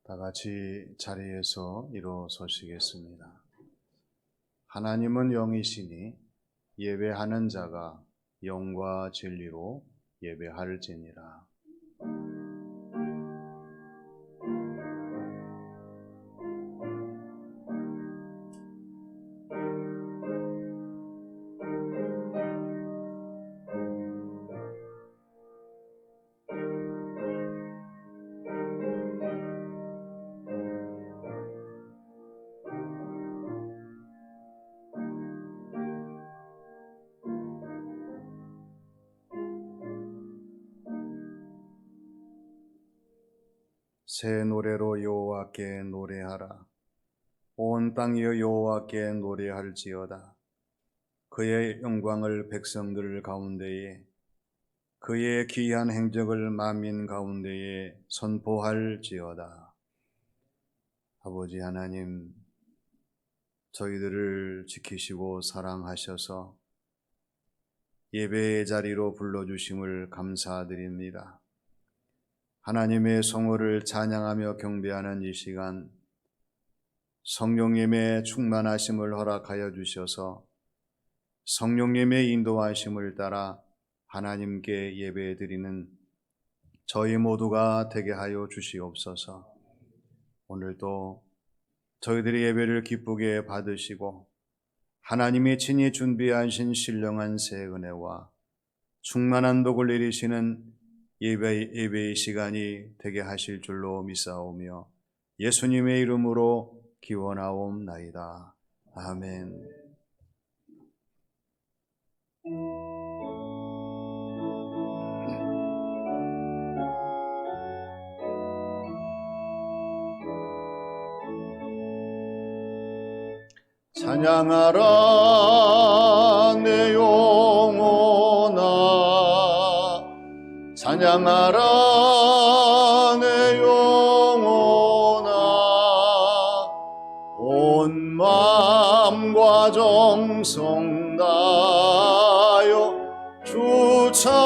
다 같이 자리에서 일어서시겠습니다. 하나님은 영이시니 예배하는 자가 영과 진리로 예배할지니라. 새 노래로 여호와께 노래하라. 온 땅이여 여호와께 노래할지어다. 그의 영광을 백성들 가운데에, 그의 귀한 행적을 만민 가운데에 선포할지어다. 아버지 하나님, 저희들을 지키시고 사랑하셔서 예배의 자리로 불러주심을 감사드립니다. 하나님의 성호를 찬양하며 경배하는 이 시간, 성령님의 충만하심을 허락하여 주셔서 성령님의 인도하심을 따라 하나님께 예배드리는 저희 모두가 되게 하여 주시옵소서. 오늘도 저희들의 예배를 기쁘게 받으시고 하나님이 친히 준비하신 신령한 새 은혜와 충만한 복을 내리시는 예배의 시간이 되게 하실 줄로 믿사오며 예수님의 이름으로 기원하옵나이다. 아멘. 찬양하라 내 영혼아, 찬양하라 내 영혼아, 온 마음과 정성 다하여 주 찬양하라.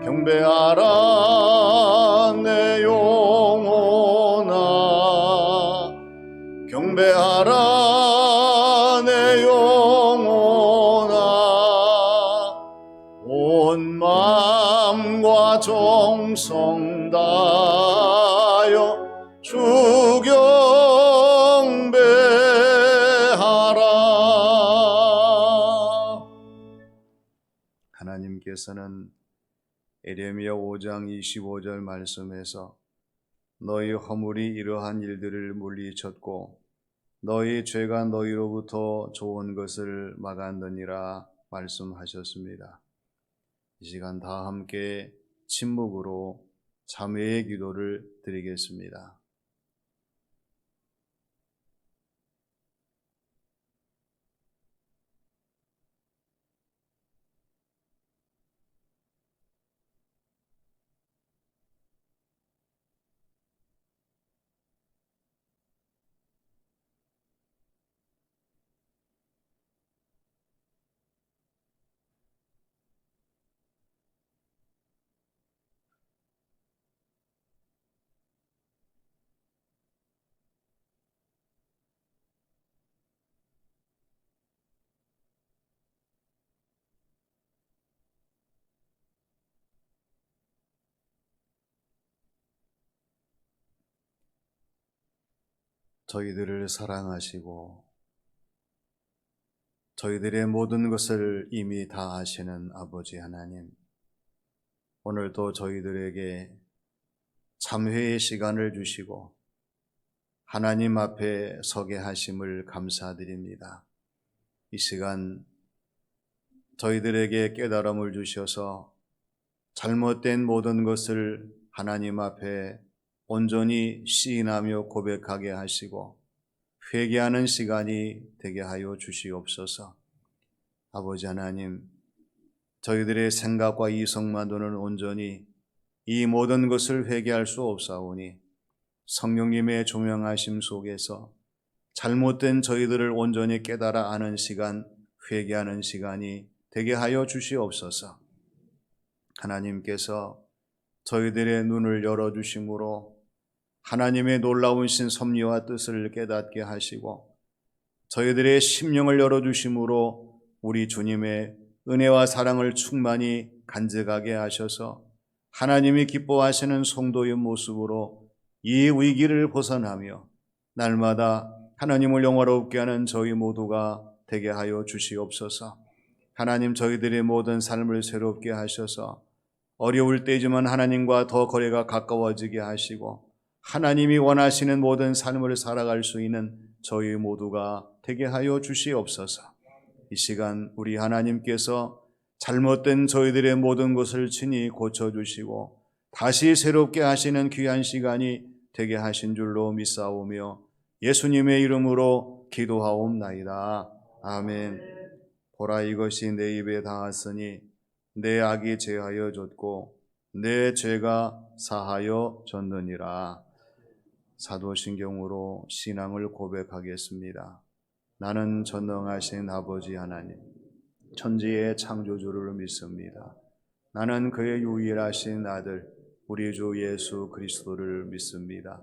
경배하라 내 영혼아, 경배하라 내 영혼아, 온 마음과 정성 다하여 주 경배하라. 하나님께서는 에레미야 5장 25절 말씀에서 너희 허물이 이러한 일들을 물리쳤고 너희 죄가 너희로부터 좋은 것을 막았느니라 말씀하셨습니다. 이 시간 다 함께 침묵으로 참회의 기도를 드리겠습니다. 저희들을 사랑하시고 저희들의 모든 것을 이미 다 아시는 아버지 하나님, 오늘도 저희들에게 참회의 시간을 주시고 하나님 앞에 서게 하심을 감사드립니다. 이 시간 저희들에게 깨달음을 주셔서 잘못된 모든 것을 하나님 앞에 온전히 시인하며 고백하게 하시고 회개하는 시간이 되게 하여 주시옵소서. 아버지 하나님, 저희들의 생각과 이성만으로는 온전히 이 모든 것을 회개할 수 없사오니 성령님의 조명하심 속에서 잘못된 저희들을 온전히 깨달아 아는 시간, 회개하는 시간이 되게 하여 주시옵소서. 하나님께서 저희들의 눈을 열어주심으로 하나님의 놀라우신 섭리와 뜻을 깨닫게 하시고 저희들의 심령을 열어주심으로 우리 주님의 은혜와 사랑을 충만히 간직하게 하셔서 하나님이 기뻐하시는 성도의 모습으로 이 위기를 벗어나며 날마다 하나님을 영화롭게 하는 저희 모두가 되게 하여 주시옵소서. 하나님, 저희들의 모든 삶을 새롭게 하셔서 어려울 때지만 하나님과 더 거리가 가까워지게 하시고 하나님이 원하시는 모든 삶을 살아갈 수 있는 저희 모두가 되게 하여 주시옵소서. 이 시간 우리 하나님께서 잘못된 저희들의 모든 것을 친히 고쳐주시고 다시 새롭게 하시는 귀한 시간이 되게 하신 줄로 믿사오며 예수님의 이름으로 기도하옵나이다. 아멘. 보라, 이것이 내 입에 닿았으니 내 악이 제하여 졌고 내 죄가 사하여 졌느니라. 사도신경으로 신앙을 고백하겠습니다. 나는 전능하신 아버지 하나님, 천지의 창조주를 믿습니다. 나는 그의 유일하신 아들 우리 주 예수 그리스도를 믿습니다.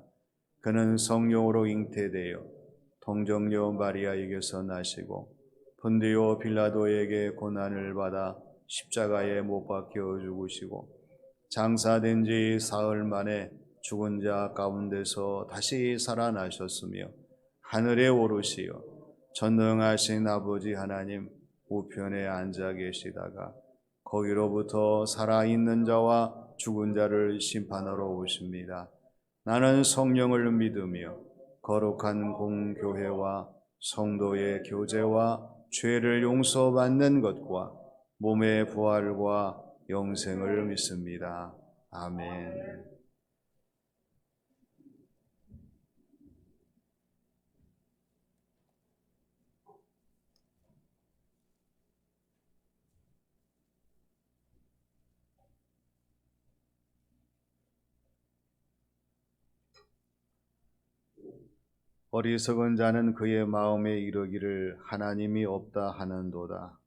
그는 성령으로 잉태되어 동정녀 마리아에게서 나시고 본디오 빌라도에게 고난을 받아 십자가에 못 박혀 죽으시고 장사된 지 사흘 만에 죽은 자 가운데서 다시 살아나셨으며 하늘에 오르시어 전능하신 아버지 하나님 우편에 앉아 계시다가 거기로부터 살아있는 자와 죽은 자를 심판하러 오십니다. 나는 성령을 믿으며 거룩한 공교회와 성도의 교제와 죄를 용서받는 것과 몸의 부활과 영생을 믿습니다. 아멘. 어리석은 자는 그의 마음에 이르기를 하나님이 없다 하는도다.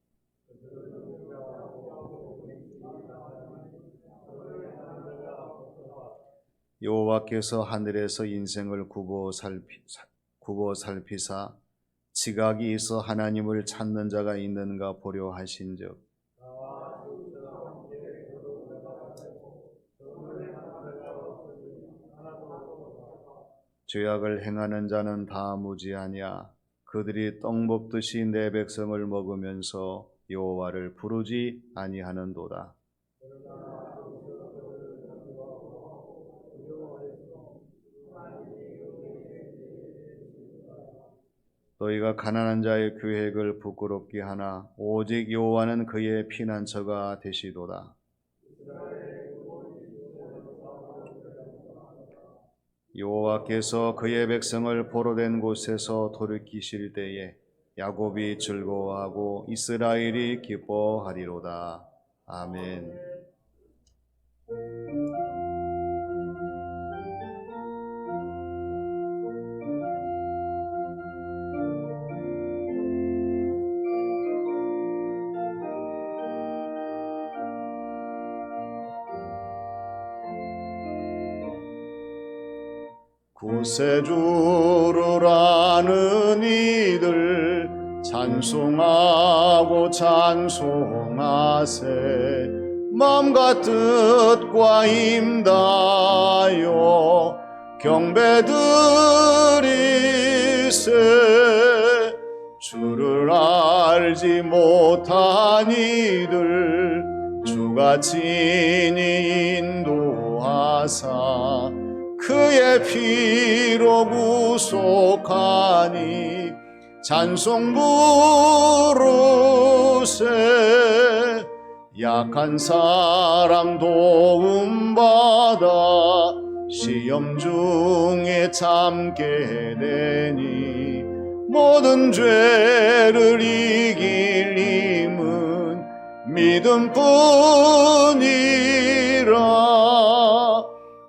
여호와께서 하늘에서 인생을 굽어 살피사 지각이 있어 하나님을 찾는 자가 있는가 보려 하신즉 죄악을 행하는 자는 다 무지하냐. 그들이 떡 먹듯이 내 백성을 먹으면서 여호와를 부르지 아니하는도다. 너희가 가난한 자의 계획을 부끄럽게 하나 오직 여호와는 그의 피난처가 되시도다. 여호와께서 그의 백성을 포로된 곳에서 돌이키실 때에 야곱이 즐거워하고 이스라엘이 기뻐하리로다. 아멘. 구세주를 아는 이들 찬송하고 찬송하세. 마음과 뜻과 임다여 경배드리세. 주를 알지 못한 이들 주가 친히 인도하사 그의 피로 구속하니 찬송 부르세. 약한 사람 도움받아 시험 중에 참게 되니 모든 죄를 이길 힘은 믿음뿐이라.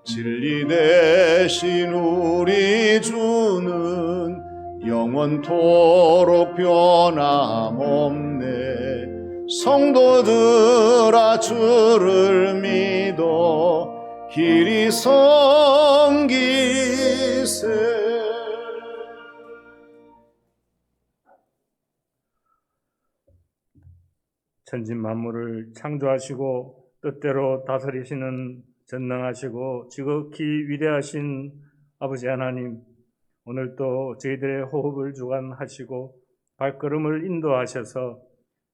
진리 대신 우리 주는 영원토록 변함없네. 성도들아 주를 믿어 길이 섬기세. 천지 만물을 창조하시고 뜻대로 다스리시는 전능하시고 지극히 위대하신 아버지 하나님, 오늘도 저희들의 호흡을 주관하시고 발걸음을 인도하셔서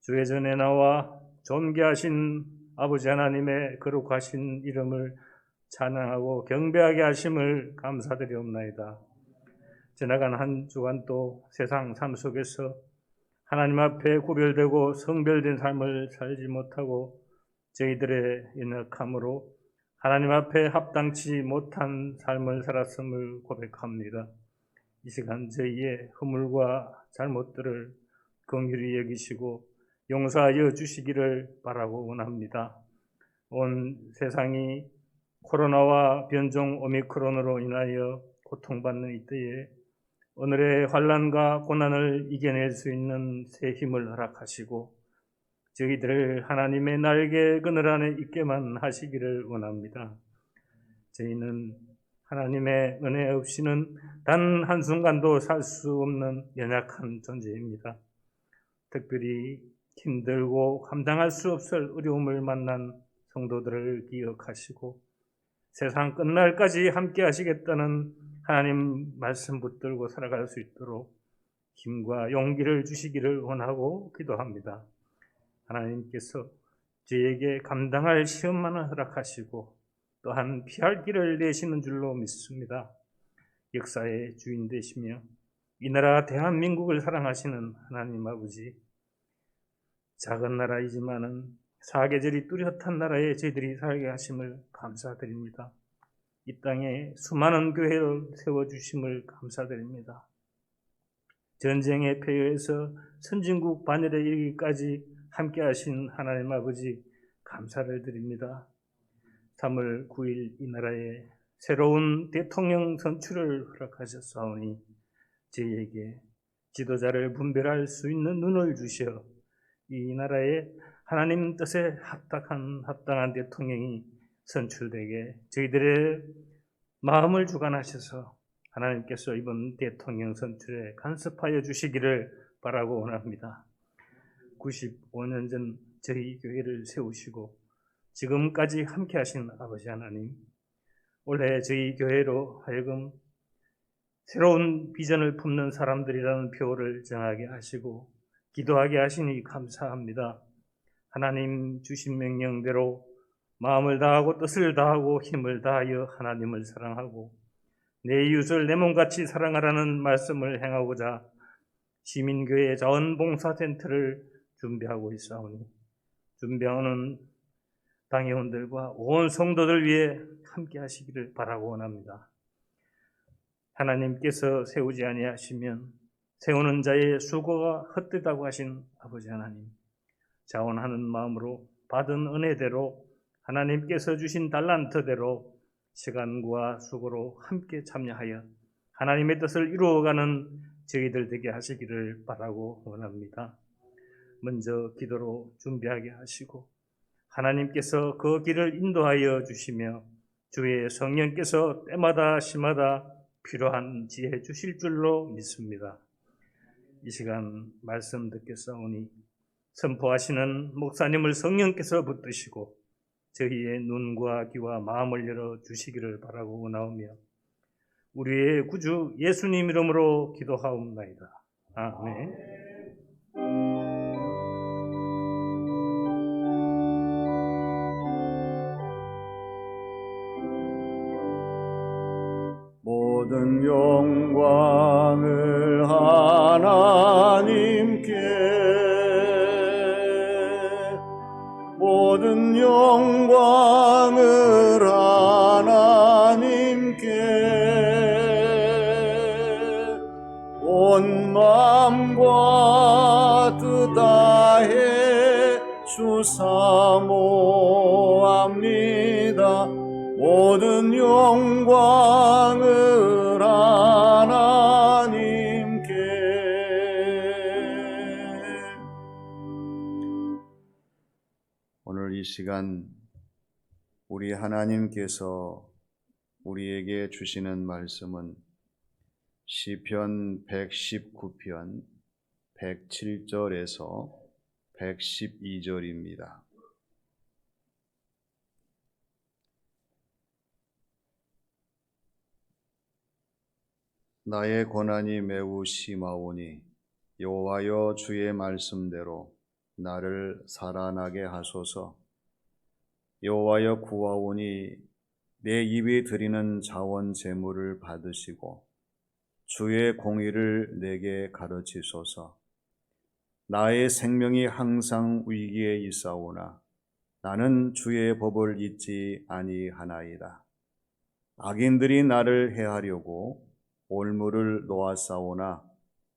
주의 전에 나와 존귀하신 아버지 하나님의 거룩하신 이름을 찬양하고 경배하게 하심을 감사드리옵나이다. 지나간 한 주간 또 세상 삶 속에서 하나님 앞에 구별되고 성별된 삶을 살지 못하고 저희들의 연약함으로 하나님 앞에 합당치 못한 삶을 살았음을 고백합니다. 이 시간 저희의 허물과 잘못들을 긍휼히 여기시고 용서하여 주시기를 바라고 원합니다. 온 세상이 코로나와 변종 오미크론으로 인하여 고통받는 이때에 오늘의 환난과 고난을 이겨낼 수 있는 새 힘을 허락하시고 저희들을 하나님의 날개 그늘 안에 있게만 하시기를 원합니다. 저희는 하나님의 은혜 없이는 단 한순간도 살 수 없는 연약한 존재입니다. 특별히 힘들고 감당할 수 없을 어려움을 만난 성도들을 기억하시고 세상 끝날까지 함께 하시겠다는 하나님 말씀 붙들고 살아갈 수 있도록 힘과 용기를 주시기를 원하고 기도합니다. 하나님께서 저에게 감당할 시험만을 허락하시고 또한 피할 길을 내시는 줄로 믿습니다. 역사의 주인 되시며 이 나라 대한민국을 사랑하시는 하나님 아버지, 작은 나라이지만은 사계절이 뚜렷한 나라에 저희들이 살게 하심을 감사드립니다. 이 땅에 수많은 교회를 세워주심을 감사드립니다. 전쟁의 폐허에서 선진국 반열에 이르기까지 함께 하신 하나님 아버지 감사를 드립니다. 3월 9일 이 나라에 새로운 대통령 선출을 허락하셨사오니 저희에게 지도자를 분별할 수 있는 눈을 주셔 이 나라에 하나님 뜻에 합당한 대통령이 선출되게 저희들의 마음을 주관하셔서 하나님께서 이번 대통령 선출에 간섭하여 주시기를 바라고 원합니다. 95년 전 저희 교회를 세우시고 지금까지 함께 하신 아버지 하나님, 올해 저희 교회로 하여금 새로운 비전을 품는 사람들이라는 표를 정하게 하시고 기도하게 하시니 감사합니다. 하나님 주신 명령대로 마음을 다하고 뜻을 다하고 힘을 다하여 하나님을 사랑하고 내 이웃을 내 몸같이 사랑하라는 말씀을 행하고자 시민교회 자원봉사센터를 준비하고 있사오니 준비하는 당회원들과 온 성도들 위해 함께 하시기를 바라고 원합니다. 하나님께서 세우지 아니하시면 세우는 자의 수고가 헛되다고 하신 아버지 하나님, 자원하는 마음으로 받은 은혜대로 하나님께서 주신 달란트대로 시간과 수고로 함께 참여하여 하나님의 뜻을 이루어가는 저희들 되게 하시기를 바라고 원합니다. 먼저 기도로 준비하게 하시고 하나님께서 그 길을 인도하여 주시며 주의 성령께서 때마다 시마다 필요한 지혜 주실 줄로 믿습니다. 이 시간 말씀 듣겠사오니 선포하시는 목사님을 성령께서 붙드시고 저희의 눈과 귀와 마음을 열어 주시기를 바라고 원하오며 우리의 구주 예수님 이름으로 기도하옵나이다. 아멘. 모든 영광을 하나님께, 모든 영광을 하나님께, 온 마음과 뜻 다해 주사모합니다. 모든 영광을 하나님께. 오늘 이 시간 우리 하나님께서 우리에게 주시는 말씀은 시편 119편 107절에서 112절입니다. 나의 고난이 매우 심하오니 여호와여 주의 말씀대로 나를 살아나게 하소서. 여호와여 구하오니 내 입이 드리는 자원 제물을 받으시고 주의 공의를 내게 가르치소서. 나의 생명이 항상 위기에 있사오나 나는 주의 법을 잊지 아니하나이다. 악인들이 나를 해하려고 올무를 놓았사오나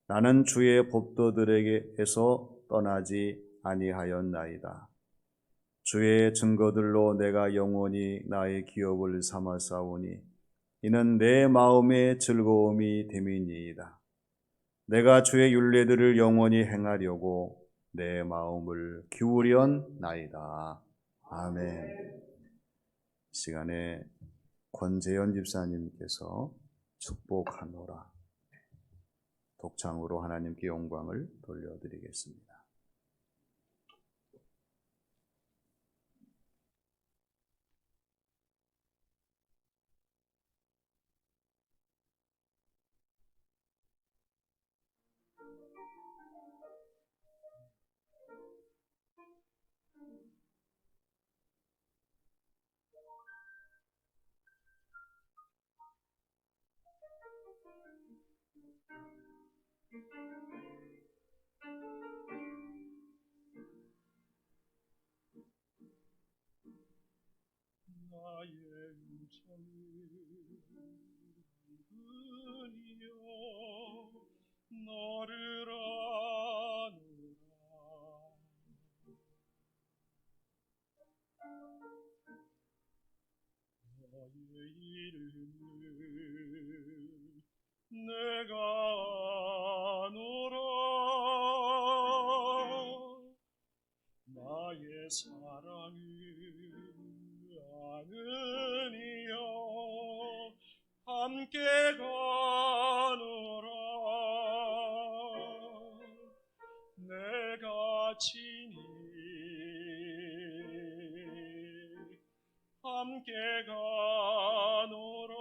나는 주의 법도들에게서 떠나지 아니하였나이다. 주의 증거들로 내가 영원히 나의 기업을 삼았사오니 이는 내 마음의 즐거움이 됨이니이다. 내가 주의 율례들을 영원히 행하려고 내 마음을 기울였나이다. 아멘. 시간에 권재현 집사님께서 축복하노라 독창으로 하나님께 영광을 돌려드리겠습니다. 나의 은총이여 너를 아노라. 너의 이름을 내가 아노라. 나의 사랑을 아느니여 함께 가노라. 내가 친히 함께 가노라.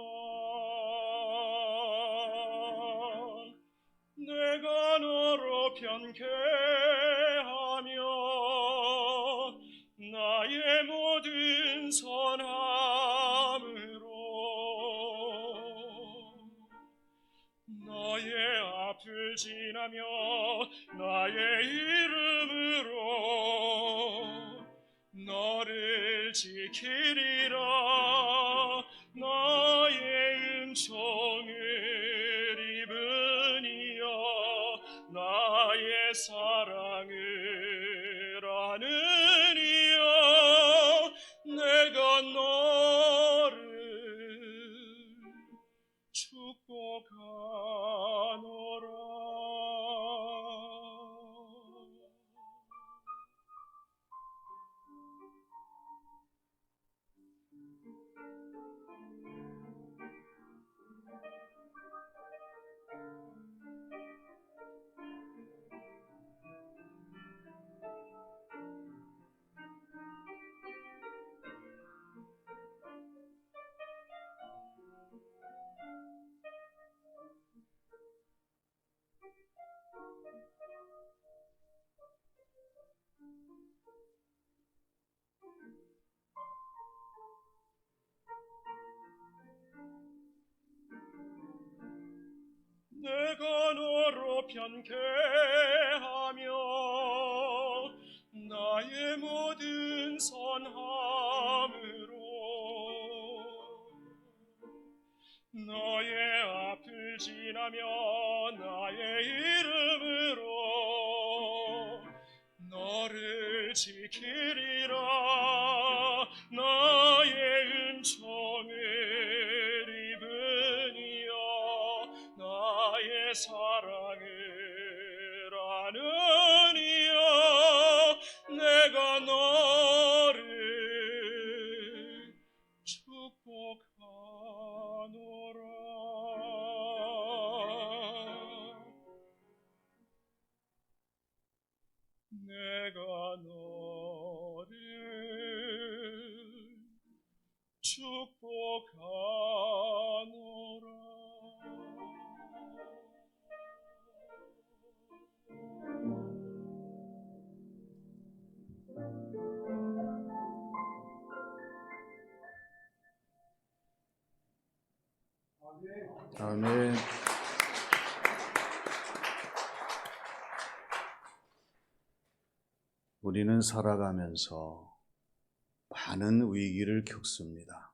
내가 너로 편쾌하며 나의 모든 선함으로 너의 앞을 지나며 나의 이름으로 너를 지키리라. 나의 은총을 입으니여 나의 사랑을 아느니여 내가 너를 축복하노라. 내가 너로 편쾌하며 나의 모든 선함으로 너의 앞을 지나며 나의 이름으로 너를 지키리라. 나의 은총을 입으니여 나의 사랑을 아느니여 내가 너를 너를 축복하노라. 아멘. 우리는 살아가면서 많은 위기를 겪습니다.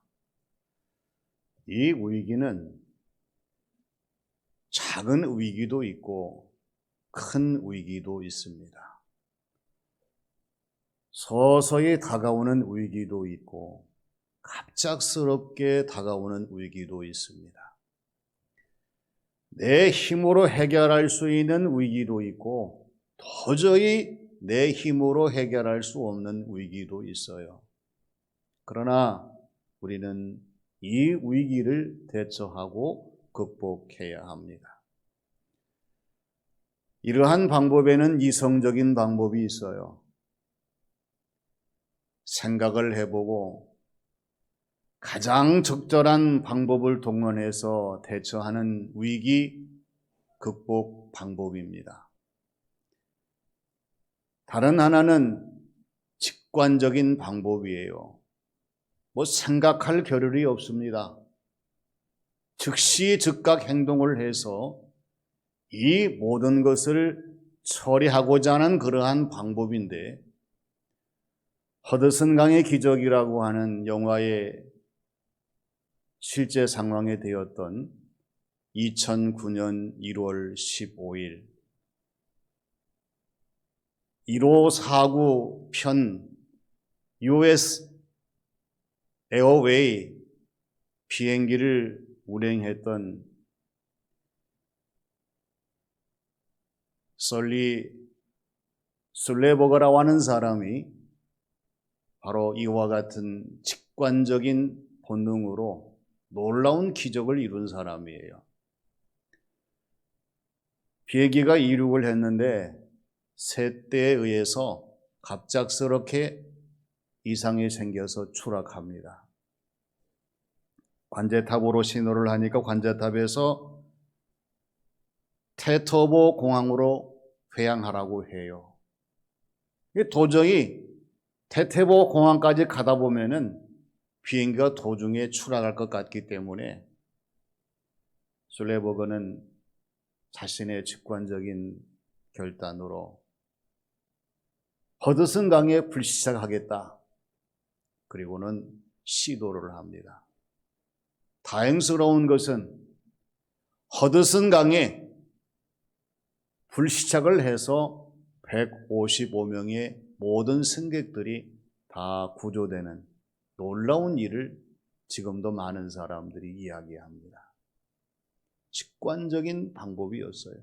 이 위기는 작은 위기도 있고 큰 위기도 있습니다. 서서히 다가오는 위기도 있고 갑작스럽게 다가오는 위기도 있습니다. 내 힘으로 해결할 수 있는 위기도 있고 도저히 내 힘으로 해결할 수 없는 위기도 있어요. 그러나 우리는 이 위기를 대처하고 극복해야 합니다. 이러한 방법에는 이성적인 방법이 있어요. 생각을 해보고 가장 적절한 방법을 동원해서 대처하는 위기 극복 방법입니다. 다른 하나는 직관적인 방법이에요. 생각할 겨를이 없습니다. 즉시 즉각 행동을 해서 이 모든 것을 처리하고자 하는 그러한 방법인데, 허드슨 강의 기적이라고 하는 영화의 실제 상황에 되었던 2009년 1월 15일 1호 사구 편 US 에어웨이 비행기를 운행했던 설리 술레버거라고 하는 사람이 바로 이와 같은 직관적인 본능으로 놀라운 기적을 이룬 사람이에요. 비행기가 이륙을 했는데 새떼에 의해서 갑작스럽게 이상이 생겨서 추락합니다. 관제탑으로 신호를 하니까 관제탑에서 테터보 공항으로 회항하라고 해요. 도저히 테테보 공항까지 가다 보면은 비행기가 도중에 추락할 것 같기 때문에 술레버거는 자신의 직관적인 결단으로 허드슨 강에 불시착하겠다. 그리고는 시도를 합니다. 다행스러운 것은 허드슨 강에 불시착을 해서 155명의 모든 승객들이 다 구조되는 놀라운 일을 지금도 많은 사람들이 이야기합니다. 직관적인 방법이었어요.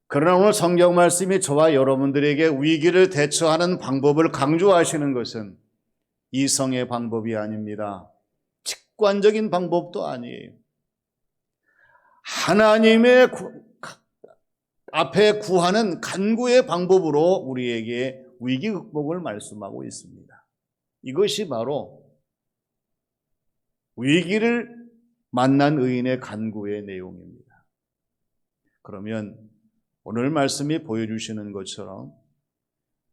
그러나 오늘 성경 말씀이 저와 여러분들에게 위기를 대처하는 방법을 강조하시는 것은 이성의 방법이 아닙니다. 직관적인 방법도 아니에요. 하나님의 앞에 구하는 간구의 방법으로 우리에게 위기 극복을 말씀하고 있습니다. 이것이 바로 위기를 만난 의인의 간구의 내용입니다. 그러면 오늘 말씀이 보여주시는 것처럼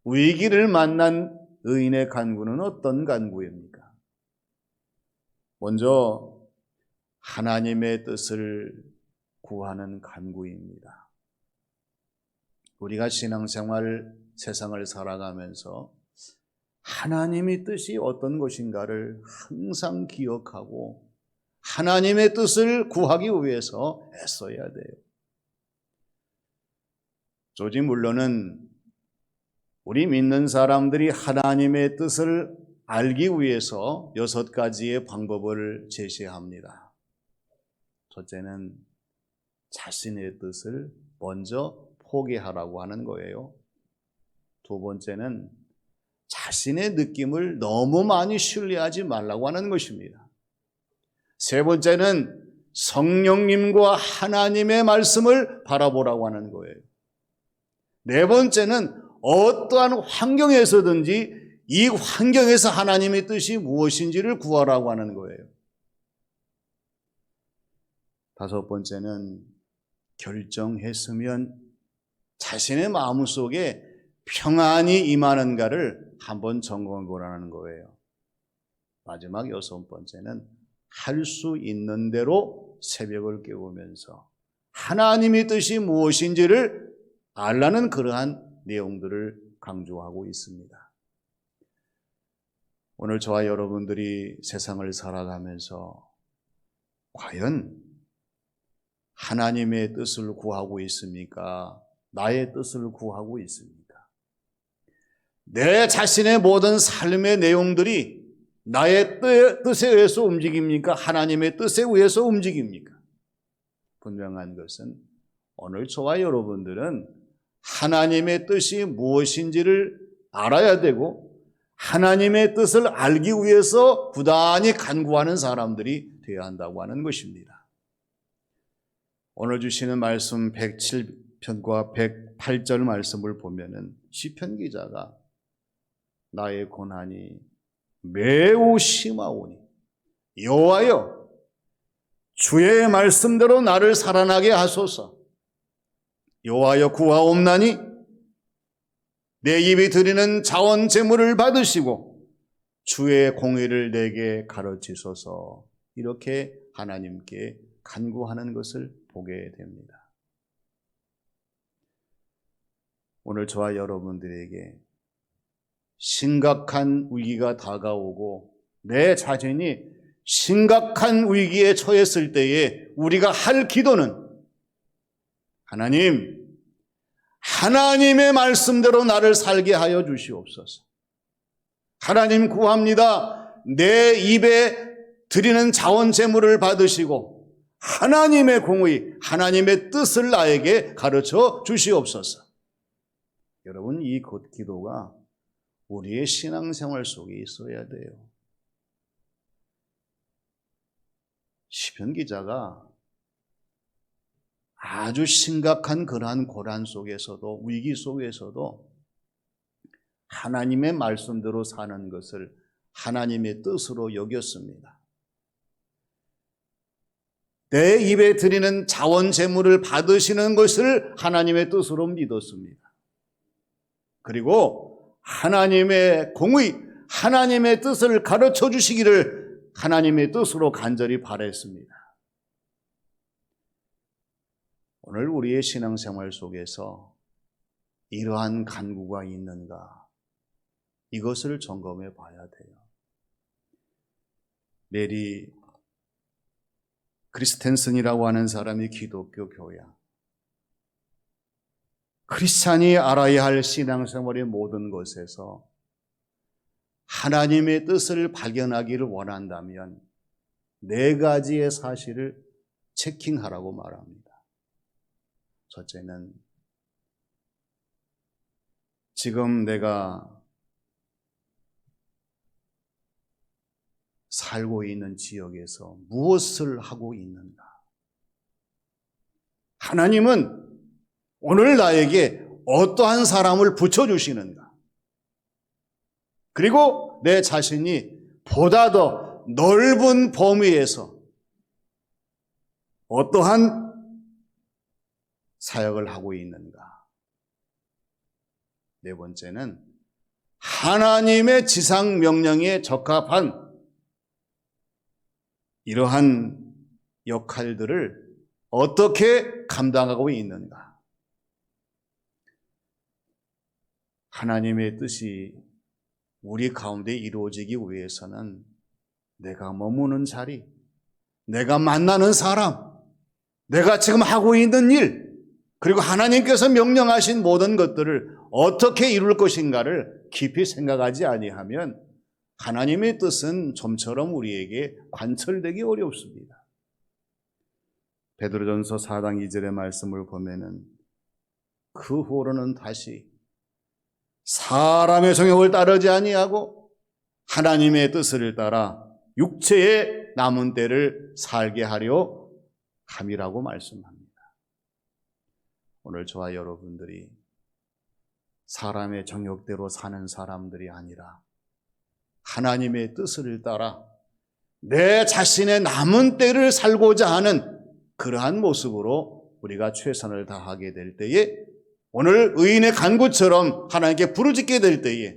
위기를 만난 의인의 간구는 어떤 간구입니까? 먼저 하나님의 뜻을 구하는 간구입니다. 우리가 신앙생활, 세상을 살아가면서 하나님의 뜻이 어떤 것인가를 항상 기억하고 하나님의 뜻을 구하기 위해서 애써야 돼요. 조지 물러는 우리 믿는 사람들이 하나님의 뜻을 알기 위해서 6가지의 방법을 제시합니다. 첫째는 자신의 뜻을 먼저 포기하라고 하는 거예요. 두 번째는 자신의 느낌을 너무 많이 신뢰하지 말라고 하는 것입니다. 세 번째는 성령님과 하나님의 말씀을 바라보라고 하는 거예요. 네 번째는 어떠한 환경에서든지 이 환경에서 하나님의 뜻이 무엇인지를 구하라고 하는 거예요. 다섯 번째는 결정했으면 자신의 마음속에 평안이 임하는가를 한번 점검해 보라는 거예요. 마지막 여섯 번째는 할 수 있는 대로 새벽을 깨우면서 하나님의 뜻이 무엇인지를 알라는 그러한 내용들을 강조하고 있습니다. 오늘 저와 여러분들이 세상을 살아가면서 과연 하나님의 뜻을 구하고 있습니까? 나의 뜻을 구하고 있습니까? 내 자신의 모든 삶의 내용들이 나의 뜻에 의해서 움직입니까? 하나님의 뜻에 의해서 움직입니까? 분명한 것은 오늘 저와 여러분들은 하나님의 뜻이 무엇인지를 알아야 되고 하나님의 뜻을 알기 위해서 부단히 간구하는 사람들이 되어야 한다고 하는 것입니다. 오늘 주시는 말씀 107편과 108절 말씀을 보면은 시편 기자가 나의 고난이 매우 심하오니 여호와여 주의 말씀대로 나를 살아나게 하소서. 여호와여 구하옵나니 내 입이 드리는 자원 제물을 받으시고 주의 공의를 내게 가르치소서. 이렇게 하나님께 간구하는 것을 보게 됩니다. 오늘 저와 여러분들에게 심각한 위기가 다가오고 내 자신이 심각한 위기에 처했을 때에 우리가 할 기도는 하나님, 하나님의 말씀대로 나를 살게 하여 주시옵소서. 하나님 구합니다. 내 입에 드리는 자원 제물을 받으시고 하나님의 공의, 하나님의 뜻을 나에게 가르쳐 주시옵소서. 여러분, 이 기도가 우리의 신앙생활 속에 있어야 돼요. 시편 기자가 아주 심각한 그러한 고난 속에서도 위기 속에서도 하나님의 말씀대로 사는 것을 하나님의 뜻으로 여겼습니다. 내 입에 드리는 자원 제물을 받으시는 것을 하나님의 뜻으로 믿었습니다. 그리고 하나님의 공의, 하나님의 뜻을 가르쳐 주시기를 하나님의 뜻으로 간절히 바랬습니다. 오늘 우리의 신앙생활 속에서 이러한 간구가 있는가? 이것을 점검해 봐야 돼요. 메리 크리스텐슨이라고 하는 사람이 기독교 교양, 크리스찬이 알아야 할 신앙생활의 모든 것에서 하나님의 뜻을 발견하기를 원한다면 네 가지의 사실을 체킹하라고 말합니다. 첫째는 지금 내가 살고 있는 지역에서 무엇을 하고 있는가? 하나님은 오늘 나에게 어떠한 사람을 붙여주시는가? 그리고 내 자신이 보다 더 넓은 범위에서 어떠한 사역을 하고 있는가? 네 번째는 하나님의 지상 명령에 적합한 이러한 역할들을 어떻게 감당하고 있는가? 하나님의 뜻이 우리 가운데 이루어지기 위해서는 내가 머무는 자리, 내가 만나는 사람, 내가 지금 하고 있는 일, 그리고 하나님께서 명령하신 모든 것들을 어떻게 이룰 것인가를 깊이 생각하지 아니하면 하나님의 뜻은 좀처럼 우리에게 관철되기 어렵습니다. 베드로전서 4장 2절의 말씀을 보면은 그 후로는 다시 사람의 성욕을 따르지 아니하고 하나님의 뜻을 따라 육체의 남은 때를 살게 하려 함이라고 말씀합니다. 오늘 저와 여러분들이 사람의 정욕대로 사는 사람들이 아니라 하나님의 뜻을 따라 내 자신의 남은 때를 살고자 하는 그러한 모습으로 우리가 최선을 다하게 될 때에, 오늘 의인의 간구처럼 하나님께 부르짖게 될 때에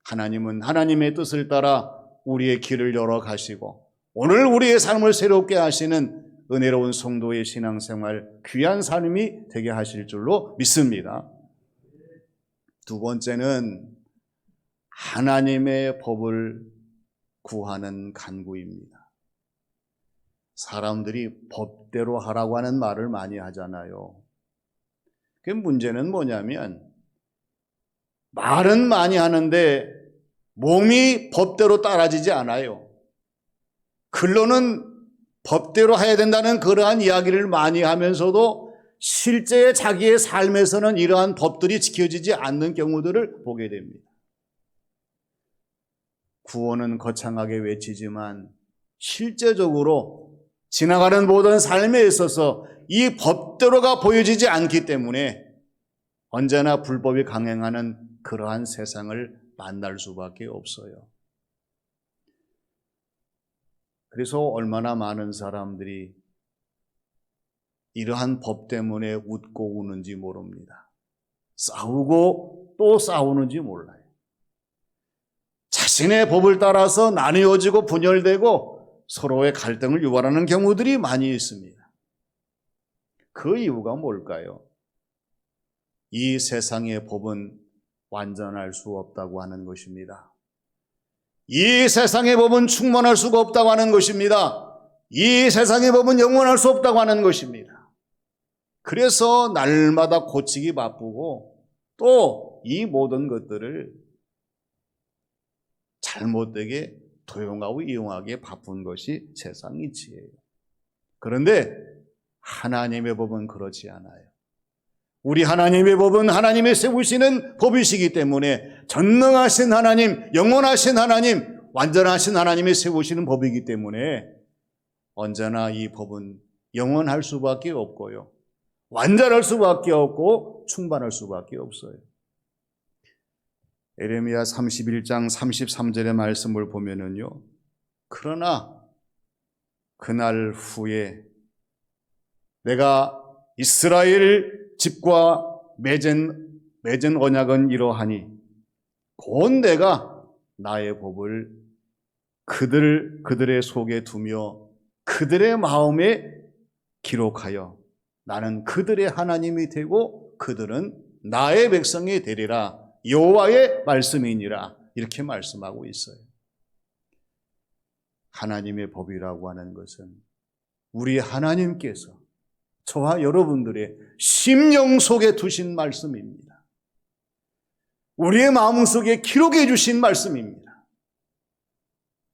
하나님은 하나님의 뜻을 따라 우리의 길을 열어 가시고 오늘 우리의 삶을 새롭게 하시는 은혜로운 성도의 신앙생활, 귀한 삶이 되게 하실 줄로 믿습니다. 두 번째는 하나님의 법을 구하는 간구입니다. 사람들이 법대로 하라고 하는 말을 많이 하잖아요. 그 문제는 뭐냐면 말은 많이 하는데 몸이 법대로 따라지지 않아요. 글로는 법대로 해야 된다는 그러한 이야기를 많이 하면서도 실제 자기의 삶에서는 이러한 법들이 지켜지지 않는 경우들을 보게 됩니다. 구호는 거창하게 외치지만 실제적으로 지나가는 모든 삶에 있어서 이 법대로가 보여지지 않기 때문에 언제나 불법이 강행하는 그러한 세상을 만날 수밖에 없어요. 그래서 얼마나 많은 사람들이 이러한 법 때문에 웃고 우는지 모릅니다. 싸우고 또 싸우는지 몰라요. 자신의 법을 따라서 나뉘어지고 분열되고 서로의 갈등을 유발하는 경우들이 많이 있습니다. 그 이유가 뭘까요? 이 세상의 법은 완전할 수 없다고 하는 것입니다. 이 세상의 법은 충만할 수가 없다고 하는 것입니다. 이 세상의 법은 영원할 수 없다고 하는 것입니다. 그래서 날마다 고치기 바쁘고 또 이 모든 것들을 잘못되게 도용하고 이용하기에 바쁜 것이 세상 이치예요. 그런데 하나님의 법은 그렇지 않아요. 우리 하나님의 법은 하나님이 세우시는 법이시기 때문에 전능하신 하나님, 영원하신 하나님, 완전하신 하나님이 세우시는 법이기 때문에 언제나 이 법은 영원할 수밖에 없고요, 완전할 수밖에 없고 충만할 수밖에 없어요. 에레미야 31장 33절의 말씀을 보면은요, 그러나 그날 후에 내가 이스라엘 집과 맺은 언약은 이러하니 곧 내가 나의 법을 그들의 속에 두며 그들의 마음에 기록하여 나는 그들의 하나님이 되고 그들은 나의 백성이 되리라. 여호와의 말씀이니라. 이렇게 말씀하고 있어요. 하나님의 법이라고 하는 것은 우리 하나님께서 저와 여러분들의 심령 속에 두신 말씀입니다. 우리의 마음속에 기록해 주신 말씀입니다.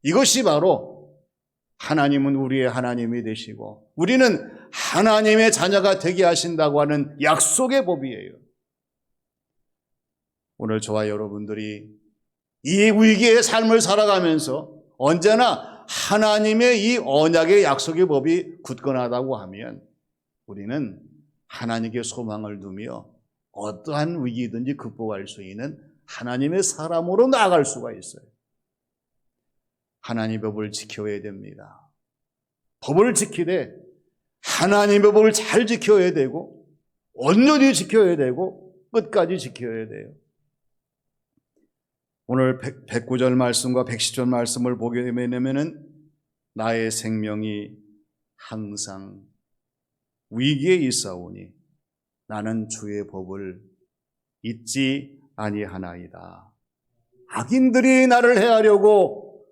이것이 바로 하나님은 우리의 하나님이 되시고 우리는 하나님의 자녀가 되게 하신다고 하는 약속의 법이에요. 오늘 저와 여러분들이 이 위기의 삶을 살아가면서 언제나 하나님의 이 언약의 약속의 법이 굳건하다고 하면 우리는 하나님께 소망을 두며 어떠한 위기든지 극복할 수 있는 하나님의 사람으로 나아갈 수가 있어요. 하나님의 법을 지켜야 됩니다. 법을 지키되 하나님의 법을 잘 지켜야 되고 온전히 지켜야 되고 끝까지 지켜야 돼요. 오늘 109절 말씀과 110절 말씀을 보게 되면 나의 생명이 항상 위기에 있사오니 나는 주의 법을 잊지 아니하나이다. 악인들이 나를 해하려고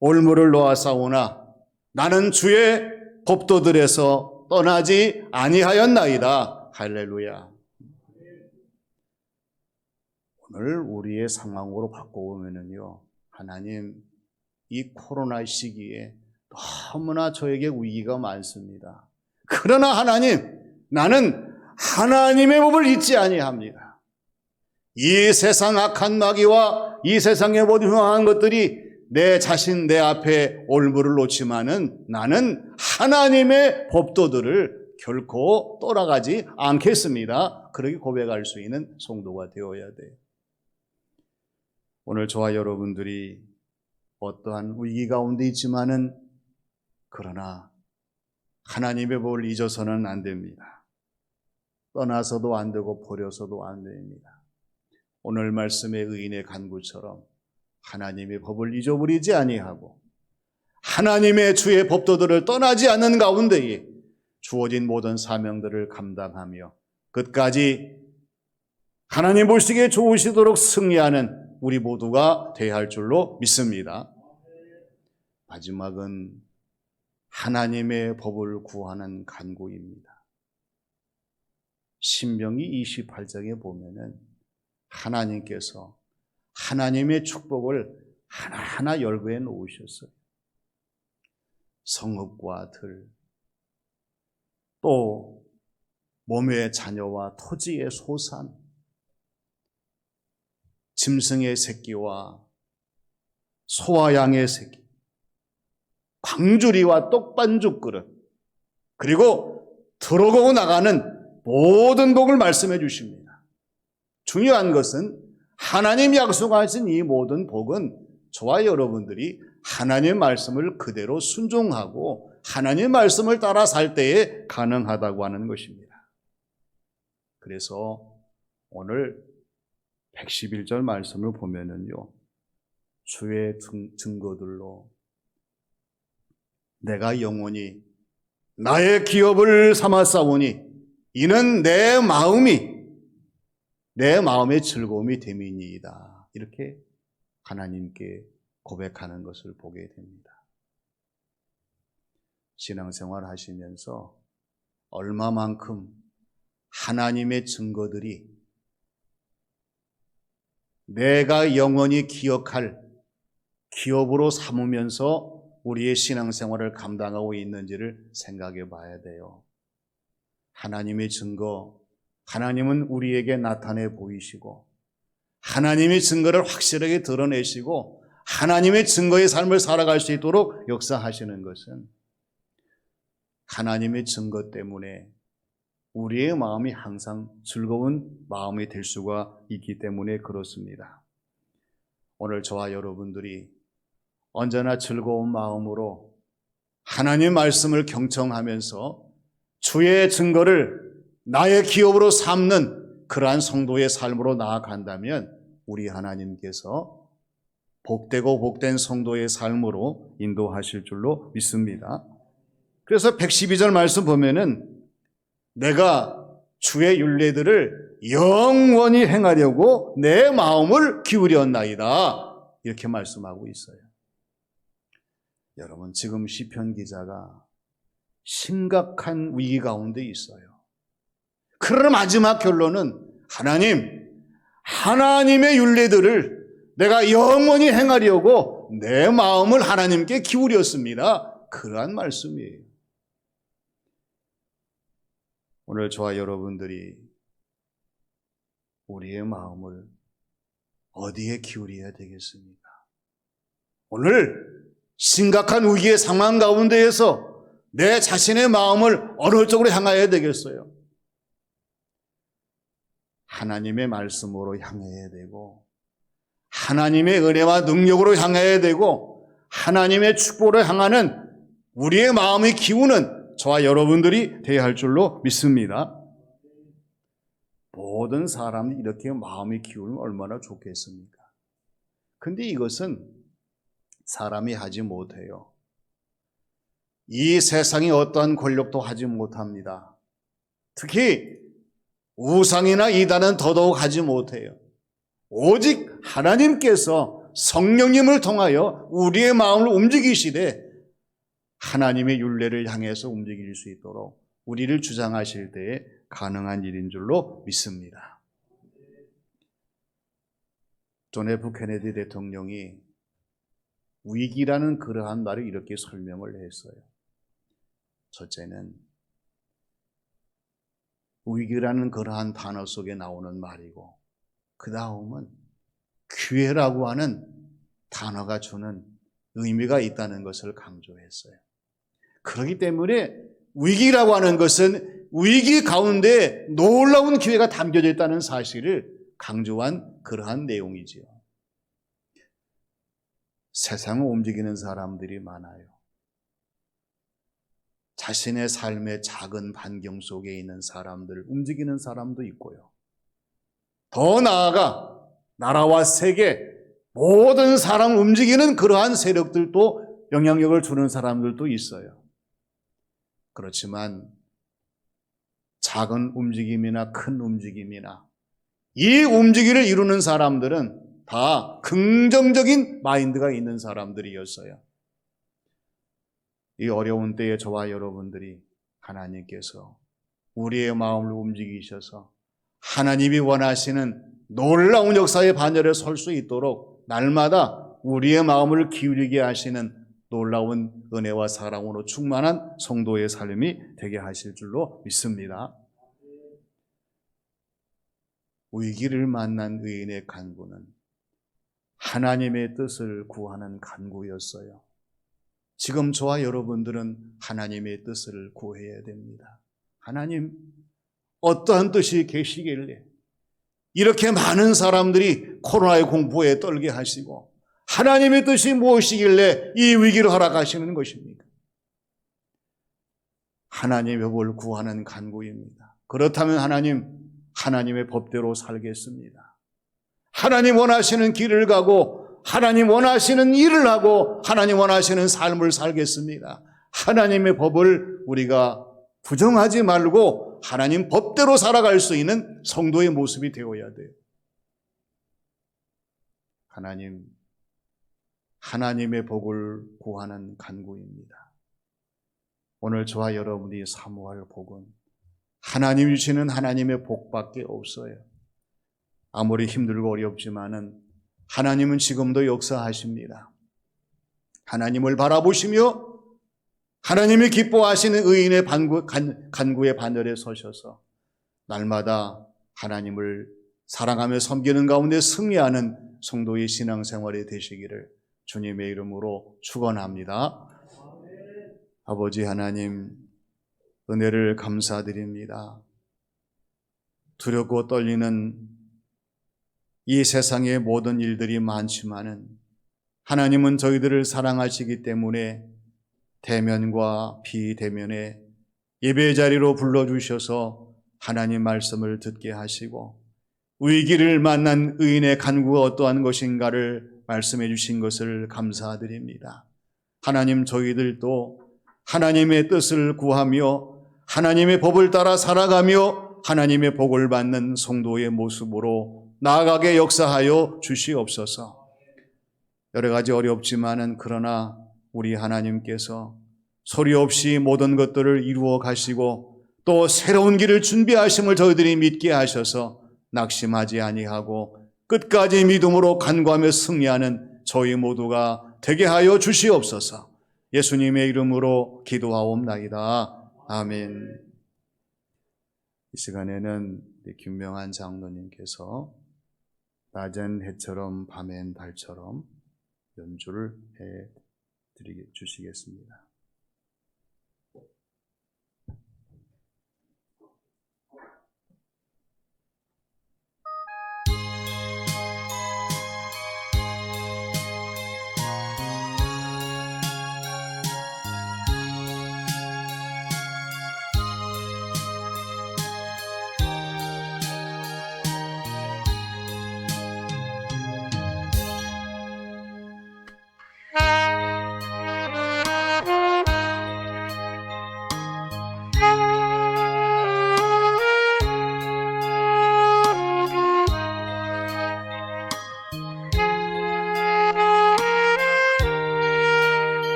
올무를 놓아싸우나 나는 주의 법도들에서 떠나지 아니하였나이다. 할렐루야. 오늘 우리의 상황으로 바꿔보면요, 하나님, 이 코로나 시기에 너무나 저에게 위기가 많습니다. 그러나 하나님, 나는 하나님의 법을 잊지 아니합니다. 이 세상 악한 마귀와 이 세상의 모든 흉악한 것들이 내 앞에 올무를 놓지만은 나는 하나님의 법도들을 결코 떠나가지 않겠습니다. 그렇게 고백할 수 있는 성도가 되어야 돼요. 오늘 저와 여러분들이 어떠한 위기 가운데 있지만은 그러나 하나님의 법을 잊어서는 안 됩니다. 떠나서도 안 되고 버려서도 안 됩니다. 오늘 말씀의 의인의 간구처럼 하나님의 법을 잊어버리지 아니하고 하나님의 주의 법도들을 떠나지 않는 가운데에 주어진 모든 사명들을 감당하며 끝까지 하나님 보시기에 좋으시도록 승리하는 우리 모두가 되어야 할 줄로 믿습니다. 마지막은 하나님의 법을 구하는 간구입니다. 신명기 28장에 보면은 하나님께서 하나님의 축복을 하나하나 열거해 놓으셨어요. 성읍과 들, 또 몸의 자녀와 토지의 소산, 짐승의 새끼와 소와 양의 새끼, 광주리와 떡반죽 그릇, 그리고 들어오고 나가는 모든 복을 말씀해 주십니다. 중요한 것은 하나님 약속하신 이 모든 복은 저와 여러분들이 하나님의 말씀을 그대로 순종하고 하나님의 말씀을 따라 살 때에 가능하다고 하는 것입니다. 그래서 오늘 111절 말씀을 보면은요, 주의 증거들로 내가 영원히 나의 기업을 삼았사오니 이는 내 마음의 즐거움이 됨이니이다. 이렇게 하나님께 고백하는 것을 보게 됩니다. 신앙생활 하시면서 얼마만큼 하나님의 증거들이 내가 영원히 기억할 기업으로 삼으면서 우리의 신앙생활을 감당하고 있는지를 생각해 봐야 돼요. 하나님의 증거, 하나님은 우리에게 나타내 보이시고 하나님의 증거를 확실하게 드러내시고 하나님의 증거의 삶을 살아갈 수 있도록 역사하시는 것은 하나님의 증거 때문에 우리의 마음이 항상 즐거운 마음이 될 수가 있기 때문에 그렇습니다. 오늘 저와 여러분들이 언제나 즐거운 마음으로 하나님의 말씀을 경청하면서 주의 증거를 나의 기업으로 삼는 그러한 성도의 삶으로 나아간다면 우리 하나님께서 복되고 복된 성도의 삶으로 인도하실 줄로 믿습니다. 그래서 112절 말씀 보면은 내가 주의 율례들을 영원히 행하려고 내 마음을 기울였나이다. 이렇게 말씀하고 있어요. 여러분, 지금 시편 기자가 심각한 위기 가운데 있어요. 그러나 마지막 결론은 하나님의 율례들을 내가 영원히 행하려고 내 마음을 하나님께 기울였습니다. 그러한 말씀이에요. 오늘 저와 여러분들이 우리의 마음을 어디에 기울여야 되겠습니까? 오늘 심각한 위기의 상황 가운데에서 내 자신의 마음을 어느 쪽으로 향해야 되겠어요? 하나님의 말씀으로 향해야 되고 하나님의 은혜와 능력으로 향해야 되고 하나님의 축복으로 향하는 우리의 마음이 기우는 저와 여러분들이 되어야 할 줄로 믿습니다. 모든 사람이 이렇게 마음이 기울면 얼마나 좋겠습니까? 근데 이것은 사람이 하지 못해요. 이 세상의 어떠한 권력도 하지 못합니다. 특히 우상이나 이단은 더더욱 하지 못해요. 오직 하나님께서 성령님을 통하여 우리의 마음을 움직이시되 하나님의 율례를 향해서 움직일 수 있도록 우리를 주장하실 때에 가능한 일인 줄로 믿습니다. 존 F 케네디 대통령이 위기라는 그러한 말을 이렇게 설명을 했어요. 첫째는 위기라는 그러한 단어 속에 나오는 말이고 그 다음은 기회라고 하는 단어가 주는 의미가 있다는 것을 강조했어요. 그렇기 때문에 위기라고 하는 것은 위기 가운데 놀라운 기회가 담겨져 있다는 사실을 강조한 그러한 내용이지요. 세상을 움직이는 사람들이 많아요. 자신의 삶의 작은 반경 속에 있는 사람들, 움직이는 사람도 있고요. 더 나아가 나라와 세계, 모든 사람을 움직이는 그러한 세력들도 영향력을 주는 사람들도 있어요. 그렇지만 작은 움직임이나 큰 움직임이나 이 움직임을 이루는 사람들은 다 긍정적인 마인드가 있는 사람들이었어요. 이 어려운 때에 저와 여러분들이 하나님께서 우리의 마음을 움직이셔서 하나님이 원하시는 놀라운 역사의 반열에 설 수 있도록 날마다 우리의 마음을 기울이게 하시는 놀라운 은혜와 사랑으로 충만한 성도의 삶이 되게 하실 줄로 믿습니다. 위기를 만난 의인의 간구는 하나님의 뜻을 구하는 간구였어요. 지금 저와 여러분들은 하나님의 뜻을 구해야 됩니다. 하나님, 어떠한 뜻이 계시길래 이렇게 많은 사람들이 코로나의 공포에 떨게 하시고 하나님의 뜻이 무엇이길래 이 위기를 허락하시는 것입니까? 하나님의 법을 구하는 간구입니다. 그렇다면 하나님의 법대로 살겠습니다. 하나님 원하시는 길을 가고 하나님 원하시는 일을 하고 하나님 원하시는 삶을 살겠습니다. 하나님의 법을 우리가 부정하지 말고 하나님 법대로 살아갈 수 있는 성도의 모습이 되어야 돼요. 하나님의 복을 구하는 간구입니다. 오늘 저와 여러분이 사모할 복은 하나님이 주시는 하나님의 복밖에 없어요. 아무리 힘들고 어렵지만은 하나님은 지금도 역사하십니다. 하나님을 바라보시며 하나님이 기뻐하시는 의인의 간구의 반열에 서셔서 날마다 하나님을 사랑하며 섬기는 가운데 승리하는 성도의 신앙생활이 되시기를 주님의 이름으로 축원합니다. 아버지 하나님, 은혜를 감사드립니다. 두렵고 떨리는 이 세상의 모든 일들이 많지만은 하나님은 저희들을 사랑하시기 때문에 대면과 비대면에 예배 자리로 불러주셔서 하나님 말씀을 듣게 하시고 위기를 만난 의인의 간구가 어떠한 것인가를 말씀해 주신 것을 감사드립니다. 하나님, 저희들도 하나님의 뜻을 구하며 하나님의 법을 따라 살아가며 하나님의 복을 받는 성도의 모습으로 나아가게 역사하여 주시옵소서. 여러 가지 어렵지만은 그러나 우리 하나님께서 소리 없이 모든 것들을 이루어 가시고 또 새로운 길을 준비하심을 저희들이 믿게 하셔서 낙심하지 아니하고 끝까지 믿음으로 간구하며 승리하는 저희 모두가 되게 하여 주시옵소서. 예수님의 이름으로 기도하옵나이다. 아멘. 이 시간에는 김명한 장로님께서 낮엔 해처럼 밤엔 달처럼 연주를 해 주시겠습니다.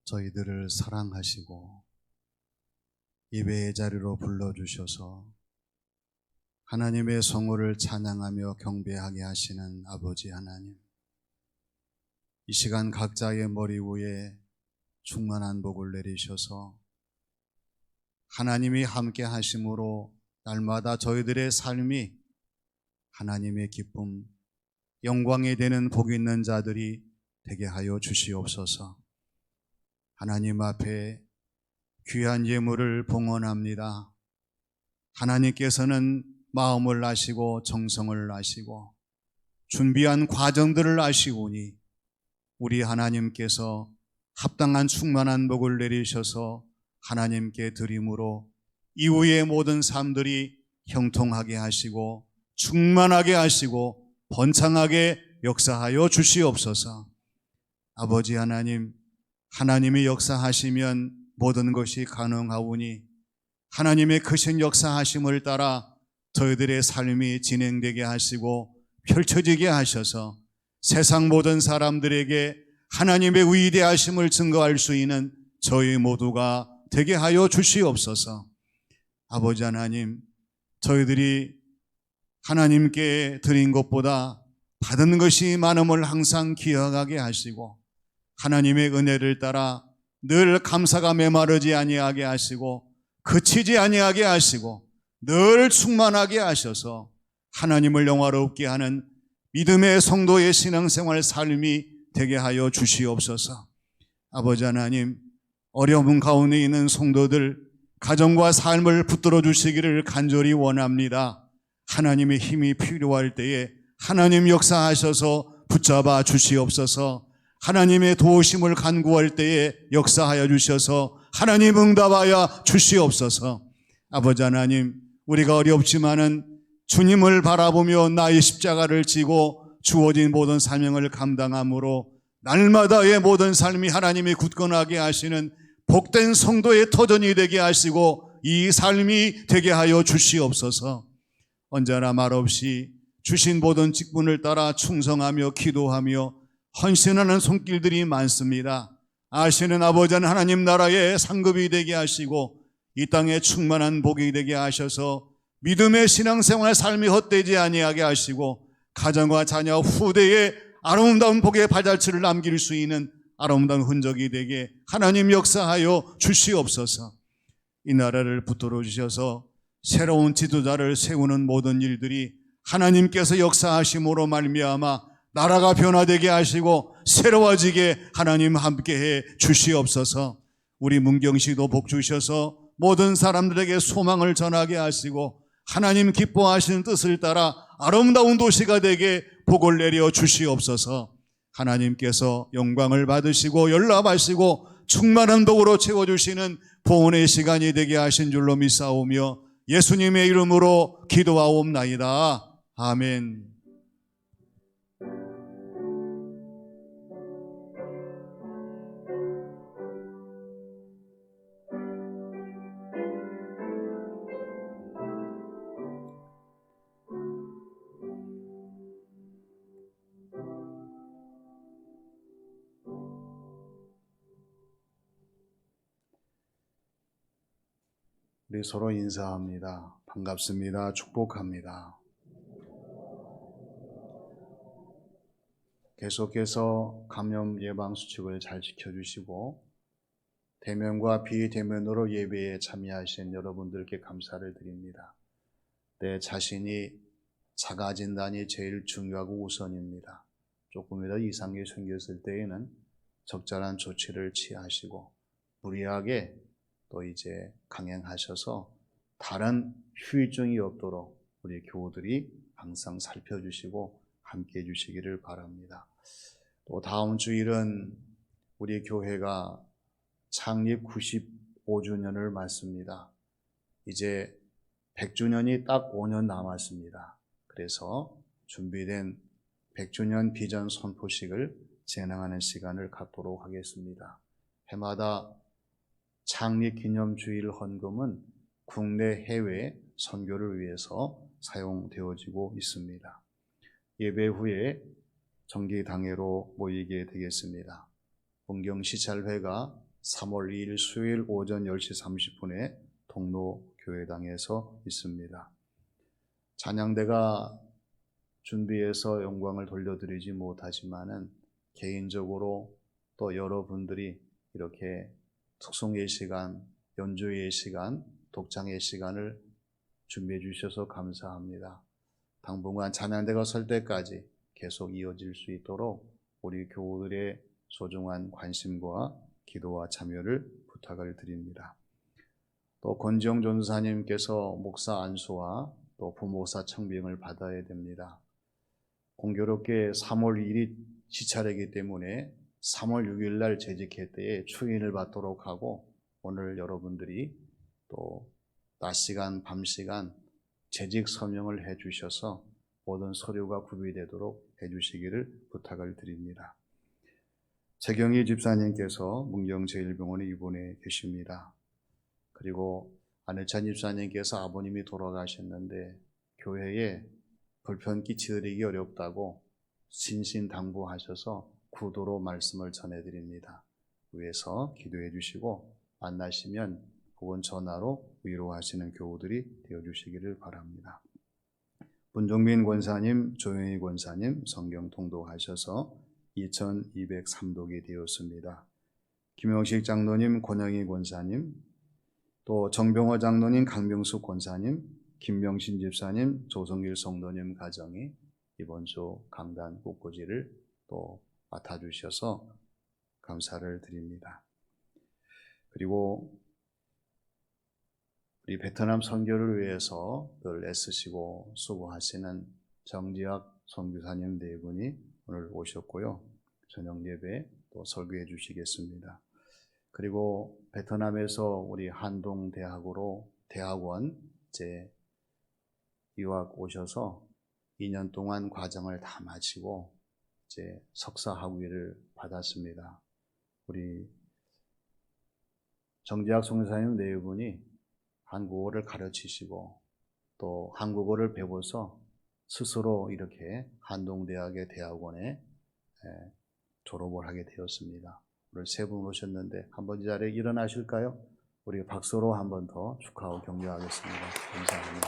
저희들을 사랑하시고 예배의 자리로 불러주셔서 하나님의 성호를 찬양하며 경배하게 하시는 아버지 하나님, 이 시간 각자의 머리 위에 충만한 복을 내리셔서 하나님이 함께 하심으로 날마다 저희들의 삶이 하나님의 기쁨, 영광이 되는 복 있는 자들이 되게 하여 주시옵소서. 하나님 앞에 귀한 예물을 봉헌합니다. 하나님께서는 마음을 아시고 정성을 아시고 준비한 과정들을 아시오니 우리 하나님께서 합당한 충만한 복을 내리셔서 하나님께 드림으로 이후의 모든 삶들이 형통하게 하시고 충만하게 하시고 번창하게 역사하여 주시옵소서. 아버지 하나님, 하나님이 역사하시면 모든 것이 가능하오니 하나님의 크신 역사하심을 따라 저희들의 삶이 진행되게 하시고 펼쳐지게 하셔서 세상 모든 사람들에게 하나님의 위대하심을 증거할 수 있는 저희 모두가 되게 하여 주시옵소서. 아버지 하나님, 저희들이 하나님께 드린 것보다 받은 것이 많음을 항상 기억하게 하시고 하나님의 은혜를 따라 늘 감사가 메마르지 아니하게 하시고 그치지 아니하게 하시고 늘 충만하게 하셔서 하나님을 영화롭게 하는 믿음의 성도의 신앙생활 삶이 되게 하여 주시옵소서. 아버지 하나님, 어려움 가운데 있는 성도들 가정과 삶을 붙들어 주시기를 간절히 원합니다. 하나님의 힘이 필요할 때에 하나님 역사하셔서 붙잡아 주시옵소서. 하나님의 도우심을 간구할 때에 역사하여 주셔서 하나님 응답하여 주시옵소서. 아버지 하나님, 우리가 어렵지만은 주님을 바라보며 나의 십자가를 지고 주어진 모든 사명을 감당함으로 날마다의 모든 삶이 하나님이 굳건하게 하시는 복된 성도의 터전이 되게 하시고 이 삶이 되게 하여 주시옵소서. 언제나 말없이 주신 모든 직분을 따라 충성하며 기도하며 헌신하는 손길들이 많습니다. 아시는 아버지 하나님 나라의 상급이 되게 하시고 이 땅에 충만한 복이 되게 하셔서 믿음의 신앙생활 삶이 헛되지 아니하게 하시고 가정과 자녀 후대에 아름다운 복의 발자취를 남길 수 있는 아름다운 흔적이 되게 하나님 역사하여 주시옵소서. 이 나라를 붙들어 주셔서 새로운 지도자를 세우는 모든 일들이 하나님께서 역사하심으로 말미암아 나라가 변화되게 하시고 새로워지게 하나님 함께해 주시옵소서. 우리 문경시도 복 주셔서 모든 사람들에게 소망을 전하게 하시고 하나님 기뻐하시는 뜻을 따라 아름다운 도시가 되게 복을 내려 주시옵소서. 하나님께서 영광을 받으시고 연락하시고 충만한 복으로 채워주시는 보온의 시간이 되게 하신 줄로 믿사오며 예수님의 이름으로 기도하옵나이다. 아멘. 우리 서로 인사합니다. 반갑습니다. 축복합니다. 계속해서 감염 예방 수칙을 잘 지켜주시고 대면과 비대면으로 예배에 참여하신 여러분들께 감사를 드립니다. 내 자신이 자가진단이 제일 중요하고 우선입니다. 조금이라도 이상이 생겼을 때에는 적절한 조치를 취하시고 무리하게 또 이제 강행하셔서 다른 후유증이 없도록 우리 교우들이 항상 살펴주시고 함께 해주시기를 바랍니다. 또 다음 주일은 우리 교회가 창립 95주년을 맞습니다. 이제 100주년이 딱 5년 남았습니다. 그래서 준비된 100주년 비전 선포식을 진행하는 시간을 갖도록 하겠습니다. 해마다 창립 기념주일 헌금은 국내 해외 선교를 위해서 사용되어지고 있습니다. 예배 후에 정기당회로 모이게 되겠습니다. 문경시찰회가 3월 2일 수요일 오전 10시 30분에 통로교회당에서 있습니다. 찬양대가 준비해서 영광을 돌려드리지 못하지만은 개인적으로 또 여러분들이 이렇게 특송의 시간, 연주의 시간, 독창의 시간을 준비해 주셔서 감사합니다. 당분간 찬양대가 설 때까지 계속 이어질 수 있도록 우리 교우들의 소중한 관심과 기도와 참여를 부탁을 드립니다. 또 권지영 전사님께서 목사 안수와 또 부목사 청빙을 받아야 됩니다. 공교롭게 3월 1일이 시차례이기 때문에 3월 6일 날 재직회 때에 추인을 받도록 하고, 오늘 여러분들이 또 낮 시간, 밤 시간 재직 서명을 해 주셔서 모든 서류가 구비되도록 해 주시기를 부탁을 드립니다. 최경희 집사님께서 문경제일병원에 입원해 계십니다. 그리고 안혜찬 집사님께서 아버님이 돌아가셨는데 교회에 불편 끼치드리기 어렵다고 신신당부하셔서 구도로 말씀을 전해드립니다. 위에서 기도해 주시고 만나시면 혹은 전화로 위로하시는 교우들이 되어주시기를 바랍니다. 문종민 권사님, 조영희 권사님 성경 통독하셔서 2203독이 되었습니다. 김영식 장로님, 권영희 권사님, 또 정병호 장로님, 강병숙 권사님, 김명신 집사님, 조성길 성도님 가정이 이번 주 강단 꽃꽂이를 또 맡아주셔서 감사를 드립니다. 그리고 우리 베트남 선교를 위해서 늘 애쓰시고 수고하시는 정지학 선교사님 네 분이 오늘 오셨고요. 저녁 예배 또 설교해 주시겠습니다. 그리고 베트남에서 우리 한동 대학으로 대학원 이제 유학 오셔서 2년 동안 과정을 다 마치고 이제 석사 학위를 받았습니다. 우리 정지학 선교사님 네 분이 한국어를 가르치시고 또 한국어를 배워서 스스로 이렇게 한동대학의 대학원에 졸업을 하게 되었습니다. 오늘 세 분 오셨는데 한번 이 자리에 일어나실까요? 우리 박수로 한 번 더 축하하고 격려하겠습니다. 감사합니다.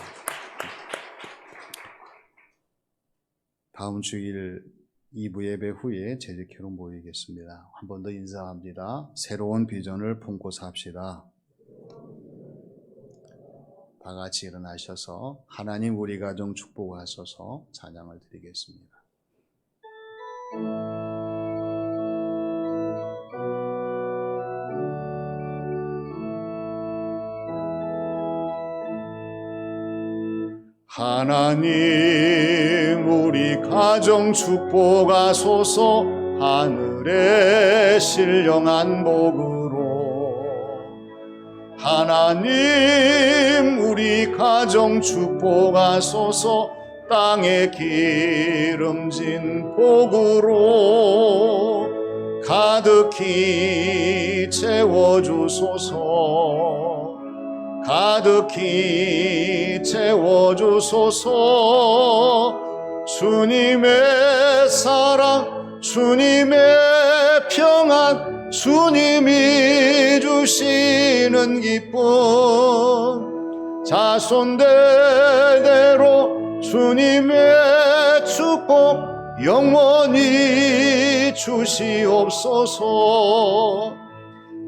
다음 주일 2부 예배 후에 재직회로 모이겠습니다. 한 번 더 인사합니다. 새로운 비전을 품고 삽시다. 다 같이 일어나셔서 하나님 우리 가정 축복하소서 찬양을 드리겠습니다. 하나님 우리 가정 축복하소서 하늘의 신령한 복으로 하나님 우리 가정 축복하소서 땅에 기름진 복으로 가득히 채워주소서 가득히 채워주소서 주님의 사랑 주님의 평안 주님이 주시는 기쁨 자손대대로 주님의 축복 영원히 주시옵소서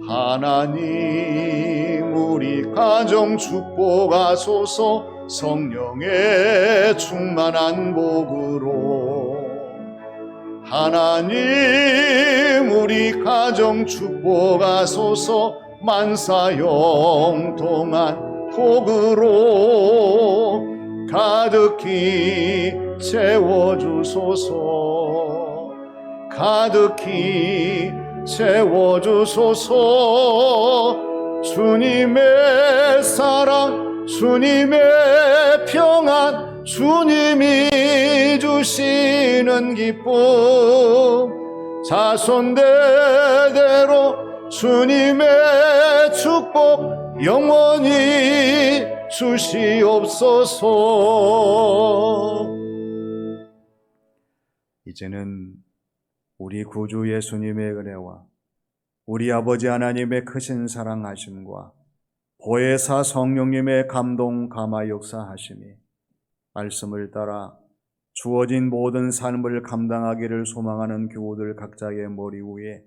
하나님 우리 가정 축복하소서 성령의 충만한 복으로 하나님 우리 가정 축복하소서 만사형통한 복으로 가득히 채워주소서 가득히 채워주소서 주님의 사랑 주님의 평안 주님이 주시는 기쁨 자손대대로 주님의 축복 영원히 주시옵소서. 이제는 우리 구주 예수님의 은혜와 우리 아버지 하나님의 크신 사랑하심과 보혜사 성령님의 감동 감화 역사하심이 말씀을 따라 주어진 모든 삶을 감당하기를 소망하는 교우들 각자의 머리 위에,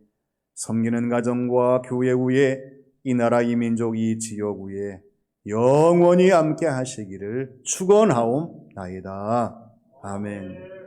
섬기는 가정과 교회 위에, 이 나라 이 민족 이 지역 위에 영원히 함께 하시기를 축원하옵나이다. 아멘.